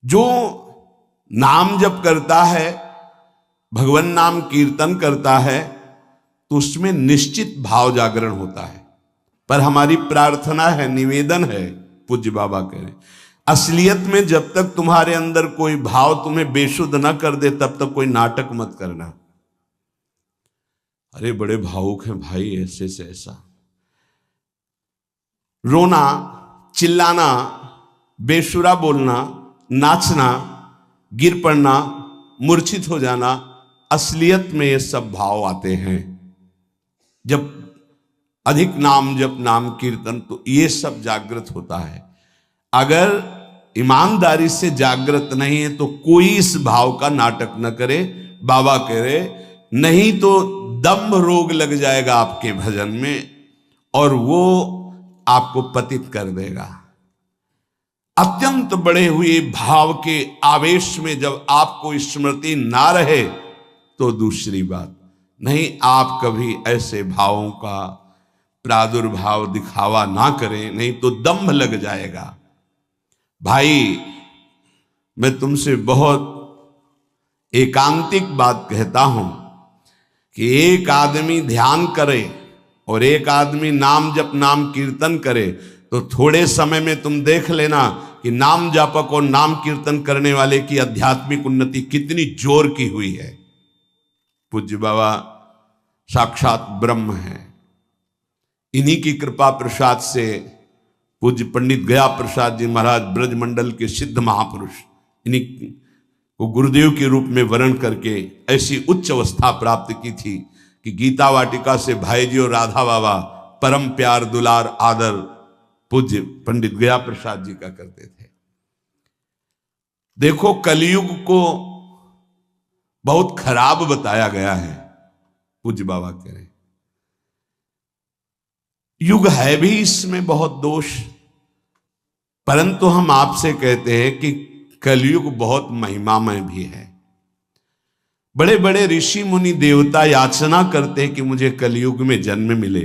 जो नाम जप करता है, भगवान नाम कीर्तन करता है, तो उसमें निश्चित भाव जागरण होता है। पर हमारी प्रार्थना है, निवेदन है, पूज्य बाबा कह रहे, असलियत में जब तक तुम्हारे अंदर कोई भाव तुम्हें बेशुद्ध न कर दे तब तक कोई नाटक मत करना। अरे बड़े भावुक हैं भाई, ऐसे से ऐसा रोना, चिल्लाना, बेसुरा बोलना, नाचना, गिर पड़ना, मूर्छित हो जाना, असलियत में ये सब भाव आते हैं जब अधिक नाम जप, नाम कीर्तन, तो ये सब जागृत होता है। अगर ईमानदारी से जागृत नहीं है तो कोई इस भाव का नाटक न करे। बाबा कह रहे, नहीं तो दम्भ रोग लग जाएगा आपके भजन में और वो आपको पतित कर देगा। अत्यंत बढ़े हुए भाव के आवेश में जब आपको स्मृति ना रहे तो दूसरी बात नहीं, आप कभी ऐसे भावों का प्रादुर्भाव दिखावा ना करें, नहीं तो दम्भ लग जाएगा। भाई मैं तुमसे बहुत एकांतिक बात कहता हूं कि एक आदमी ध्यान करे और एक आदमी नाम जप, नाम कीर्तन करे तो थोड़े समय में तुम देख लेना कि नाम जापक और नाम कीर्तन करने वाले की आध्यात्मिक उन्नति कितनी जोर की हुई है। पूज्य बाबा साक्षात ब्रह्म है। इन्हीं की कृपा प्रसाद से पूज्य पंडित गया प्रसाद जी महाराज ब्रजमंडल के सिद्ध महापुरुष, इन्हीं को गुरुदेव के रूप में वर्ण करके ऐसी उच्च अवस्था प्राप्त की थी कि गीता वाटिका से भाई जी और राधा बाबा परम प्यार, दुलार, आदर पूज्य पंडित गया प्रसाद जी का करते थे। देखो कलयुग को बहुत खराब बताया गया है, पूज्य बाबा कह रहे, युग है भी इसमें बहुत दोष, परंतु हम आपसे कहते हैं कि कलयुग बहुत महिमामय भी है। बड़े बड़े ऋषि मुनि देवता याचना करते हैं कि मुझे कलयुग में जन्म मिले।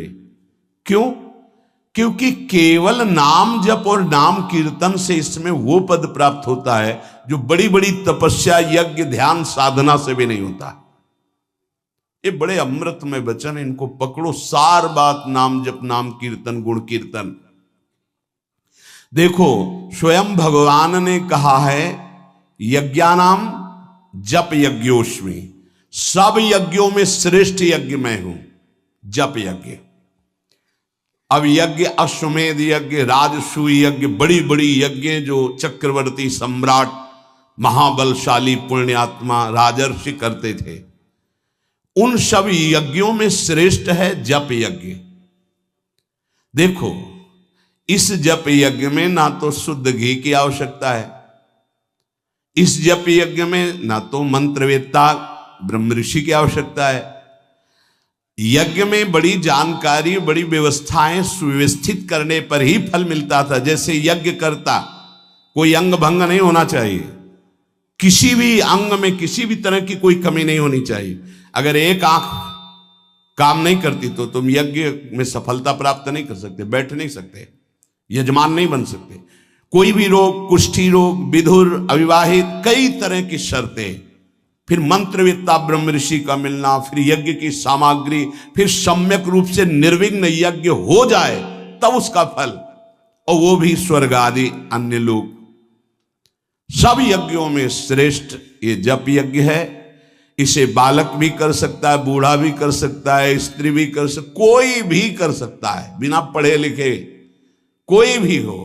क्यों? क्योंकि केवल नाम जप और नाम कीर्तन से इसमें वो पद प्राप्त होता है जो बड़ी बड़ी तपस्या, यज्ञ, ध्यान, साधना से भी नहीं होता। ये बड़े अमृतमय वचन, इनको पकड़ो, सार बात नाम जप, नाम कीर्तन, गुण कीर्तन। देखो स्वयं भगवान ने कहा है, यज्ञानाम जप यज्ञोस्मि, सब यज्ञों में श्रेष्ठ यज्ञ मैं हूं, जप यज्ञ। अब यज्ञ, अश्वमेध यज्ञ, राजसूय यज्ञ, बड़ी बड़ी यज्ञ जो चक्रवर्ती, सम्राट, महाबलशाली, पुण्यात्मा, राजर्षि करते थे, उन सब यज्ञों में श्रेष्ठ है जप यज्ञ। देखो इस जप यज्ञ में ना तो शुद्ध घी की आवश्यकता है, इस जप यज्ञ में ना तो मंत्रवेत्ता ब्रह्म ऋषि की आवश्यकता है। यज्ञ में बड़ी जानकारी, बड़ी व्यवस्थाएं सुव्यवस्थित करने पर ही फल मिलता था। जैसे यज्ञ करता, कोई अंग भंग नहीं होना चाहिए, किसी भी अंग में किसी भी तरह की कोई कमी नहीं होनी चाहिए। अगर एक आंख काम नहीं करती तो तुम यज्ञ में सफलता प्राप्त नहीं कर सकते, बैठ नहीं सकते, यजमान नहीं बन सकते। कोई भी रोग, कुष्ठी रोग, विधुर, अविवाहित, कई तरह की शर्तें, फिर मंत्रवेत्ता ब्रह्म ऋषि का मिलना, फिर यज्ञ की सामग्री, फिर सम्यक रूप से निर्विघ्न यज्ञ हो जाए तब उसका फल, और वो भी स्वर्ग आदि अन्य लोग। सब यज्ञों में श्रेष्ठ ये जप यज्ञ है। इसे बालक भी कर सकता है, बूढ़ा भी कर सकता है, स्त्री भी कर सकता, कोई भी कर सकता है, बिना पढ़े लिखे कोई भी हो।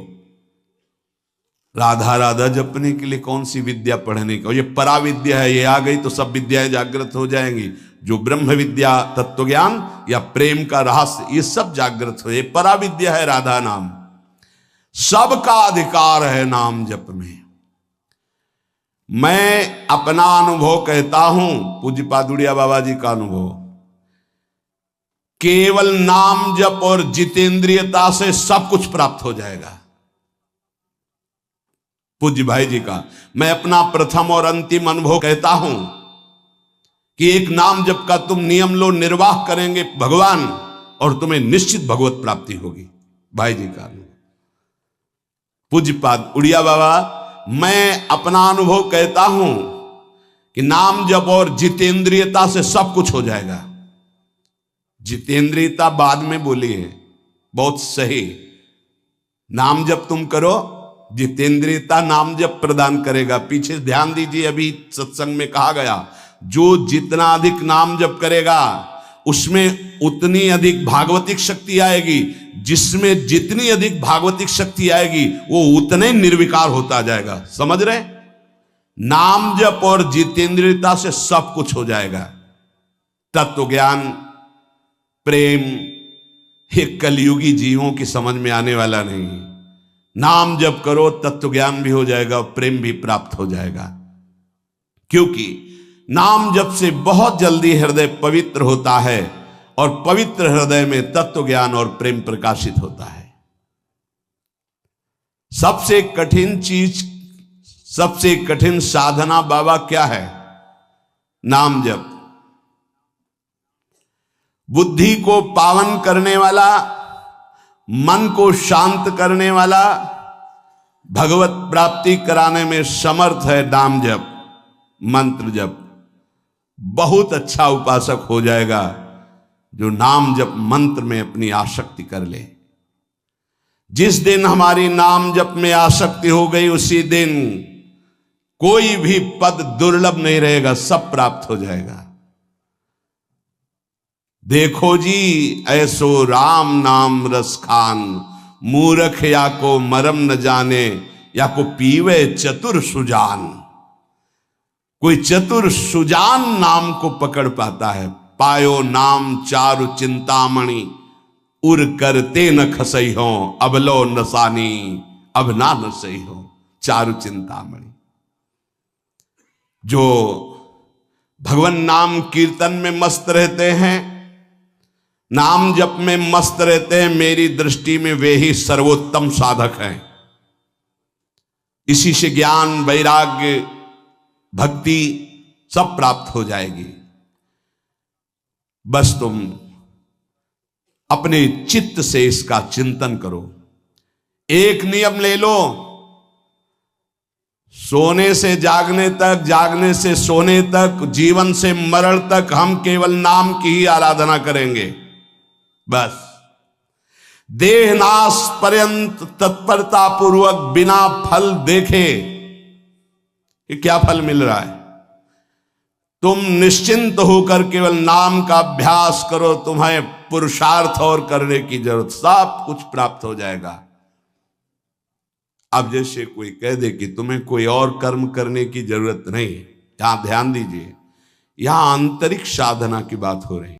राधा राधा जपने के लिए कौन सी विद्या पढ़ने का, ये पराविद्या है, ये आ गई तो सब विद्याएं जागृत हो जाएंगी। जो ब्रह्म विद्या, तत्व ज्ञान या प्रेम का रहस्य, ये सब जागृत हो, ये पराविद्या है राधा नाम। सबका अधिकार है नाम जप में। मैं अपना अनुभव कहता हूं, पूज्य पादुड़िया बाबा जी का अनुभव, केवल नाम जप और जितेंद्रियता से सब कुछ प्राप्त हो जाएगा। पूज्य भाई जी का मैं अपना प्रथम और अंतिम अनुभव कहता हूं कि एक नाम जप का तुम नियम लो, निर्वाह करेंगे भगवान, और तुम्हें निश्चित भगवत प्राप्ति होगी। भाई जी का अनुभव। पूज्य पाद उड़िया बाबा मैं अपना अनुभव कहता हूं कि नाम जप और जितेंद्रियता से सब कुछ हो जाएगा। जितेंद्रियता बाद में बोली है, बहुत सही। नाम जप तुम करो, जितेंद्रियता नाम जप प्रदान करेगा। पीछे ध्यान दीजिए, अभी सत्संग में कहा गया, जो जितना अधिक नाम जप करेगा उसमें उतनी अधिक भागवतिक शक्ति आएगी। जिसमें जितनी अधिक भागवतिक शक्ति आएगी वो उतने निर्विकार होता जाएगा। समझ रहे? नाम जप और जितेंद्रियता से सब कुछ हो जाएगा। तत्व ज्ञान, प्रेम, ये कलयुगी जीवों की समझ में आने वाला नहीं। नाम जप करो, तत्व ज्ञान भी हो जाएगा, प्रेम भी प्राप्त हो जाएगा। क्योंकि नाम जप से बहुत जल्दी हृदय पवित्र होता है और पवित्र हृदय में तत्व ज्ञान और प्रेम प्रकाशित होता है। सबसे कठिन चीज, सबसे कठिन साधना बाबा क्या है? नाम जप। बुद्धि को पावन करने वाला, मन को शांत करने वाला, भगवत प्राप्ति कराने में समर्थ है नाम जप, मंत्र जप। बहुत अच्छा उपासक हो जाएगा जो नाम जप मंत्र में अपनी आसक्ति कर ले। जिस दिन हमारी नाम जप में आसक्ति हो गई, उसी दिन कोई भी पद दुर्लभ नहीं रहेगा, सब प्राप्त हो जाएगा। देखो जी ऐसो राम नाम रस खान, मूर्ख या को मरम न जाने, या को पीवे चतुर सुजान। कोई चतुर सुजान नाम को पकड़ पाता है। पायो नाम चारु चिंतामणि, उर करते न खसई हो, अबलो नसानी अब ना नसई हो। चारु चिंतामणि, जो भगवान नाम कीर्तन में मस्त रहते हैं, नाम जप में मस्त रहते हैं, मेरी दृष्टि में वे ही सर्वोत्तम साधक हैं। इसी से ज्ञान, वैराग्य, भक्ति सब प्राप्त हो जाएगी। बस तुम अपने चित्त से इसका चिंतन करो। एक नियम ले लो, सोने से जागने तक, जागने से सोने तक, जीवन से मरण तक हम केवल नाम की ही आराधना करेंगे। बस देहनाश पर्यंत तत्परता पूर्वक बिना फल देखे कि क्या फल मिल रहा है, तुम निश्चिंत होकर केवल नाम का अभ्यास करो। तुम्हें पुरुषार्थ और करने की जरूरत, सब कुछ प्राप्त हो जाएगा। अब जैसे कोई कह दे कि तुम्हें कोई और कर्म करने की जरूरत नहीं, यहां ध्यान दीजिए, यहां आंतरिक साधना की बात हो रही है।